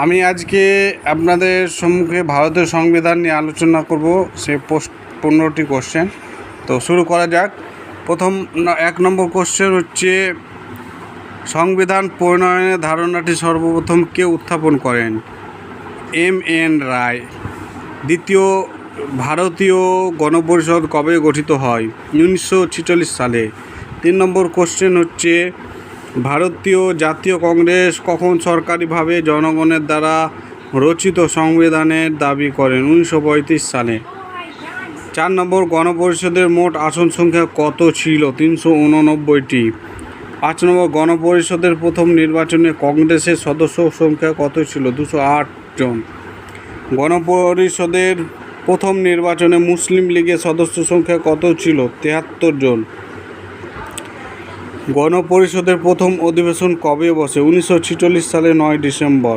আমি আজকে আপনাদের সম্মুখে ভারতের সংবিধান নিয়ে আলোচনা করব। সে 15টি কোশ্চেন। তো শুরু করা যাক। প্রথম 1 নম্বর কোশ্চেন হচ্ছে, সংবিধান প্রণয়নের ধারণাটি সর্বপ্রথম কে উত্থাপন করেন? এম.এন. রায়। দ্বিতীয়, ভারতীয় গণপরিষদ কবে গঠিত হয়? 1946 সালে। 3 নম্বর কোশ্চেন হচ্ছে, ভারতীয় জাতীয় কংগ্রেস কখন সরকারিভাবে জনগণের দ্বারা রচিত সংবিধানের দাবি করেন? 1935 সালে। 4 নম্বর, গণপরিষদের মোট আসন সংখ্যা কত ছিল? 389টি। 5 নম্বর, গণপরিষদের প্রথম নির্বাচনে কংগ্রেসের সদস্য সংখ্যা কত ছিল? 208 জন। গণপরিষদের প্রথম নির্বাচনে মুসলিম লীগের সদস্য সংখ্যা কত ছিল? 73 জন। গণপরিষদের প্রথম অধিবেশন কবে বসে? 1946 সালে 9 ডিসেম্বর।